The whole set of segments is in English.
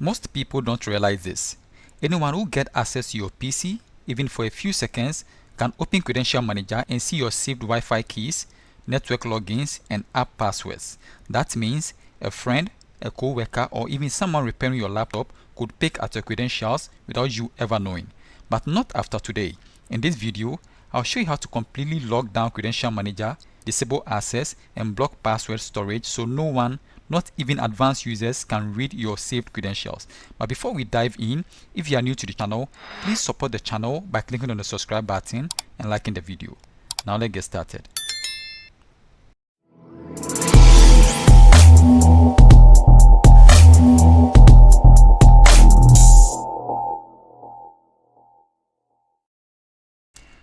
Most people don't realize this. Anyone who gets access to your PC, even for a few seconds, can open Credential Manager and see your saved Wi-Fi keys, network logins, and app passwords. That means a friend, a co-worker, or even someone repairing your laptop could pick at your credentials without you ever knowing. But not after today. In this video, I'll show you how to completely lock down Credential Manager, disable access, and block password storage so no one, not even advanced users, can read your saved credentials. But before we dive in, if you are new to the channel, please support the channel by clicking on the subscribe button and liking the video. Now let's get started.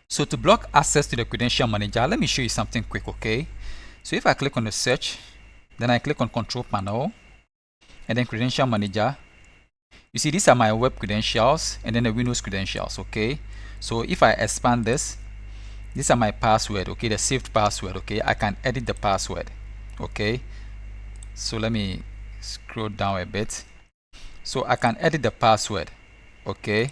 So to block access to the Credential Manager, let me show you something quick, okay? So if I click on the search, then I click on Control Panel, and then Credential Manager, you see these are my web credentials and then the Windows credentials, okay? So if I expand this, these are my password, okay? The saved password, okay? I can edit the password, okay? So let me scroll down a bit. So I can edit the password, okay?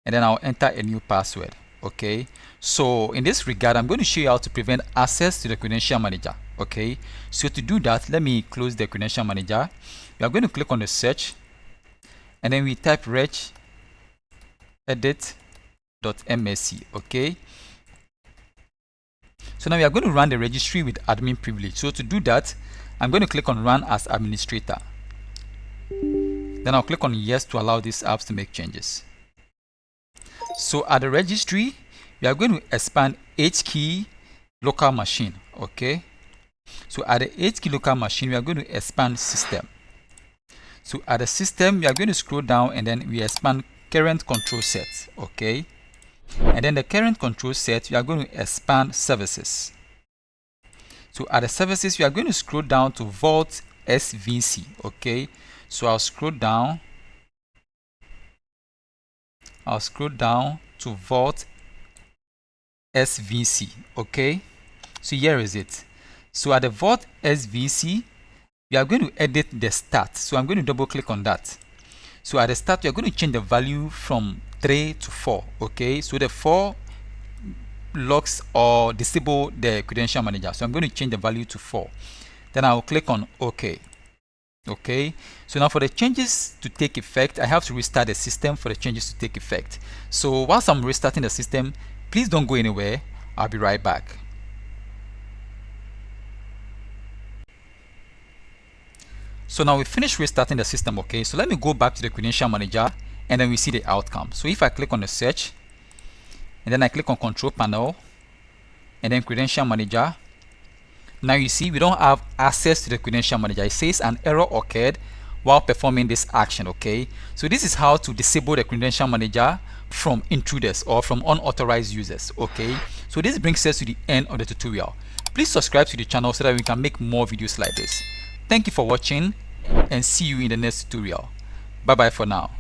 And then I'll enter a new password. Okay, so in this regard, I'm going to show you how to prevent access to the Credential Manager. Okay, so to do that, let me close the Credential Manager. We are going to click on the search, and then we type regedit.msc. Okay, so now we are going to run the registry with admin privilege. So to do that, I'm going to click on Run as Administrator. Then I'll click on Yes to allow these apps to make changes. So at the registry, we are going to expand HKey local machine. Okay, so at the HKey local machine, we are going to expand system. So at the system, we are going to scroll down and then we expand current control set. Okay, and then the current control set, we are going to expand services. So at the services, we are going to scroll down to Vault SVC. Okay, so I'll scroll down to Vault SVC. Okay, so here is it. So at the Vault SVC, we are going to edit the start. So I'm going to double click on that. So at the start, we are going to change the value from 3 to 4. Okay, so the 4 locks or disable the Credential Manager. So I'm going to change the value to 4. Then I'll click on OK. Okay, so now for the changes to take effect, I have to restart the system for the changes to take effect. So whilst I'm restarting the system, please don't go anywhere. I'll be right back. So now we finished restarting the system. Okay, so let me go back to the Credential Manager and then we see the outcome. So if I click on the search and then I click on Control Panel and then Credential Manager, now you see we don't have access to the Credential Manager. It says an error occurred while performing this action. Okay, so this is how to disable the Credential Manager from intruders or from unauthorized users. Okay, so this brings us to the end of the tutorial. Please subscribe to the channel so that we can make more videos like this. Thank you for watching and see you in the next tutorial. Bye bye for now.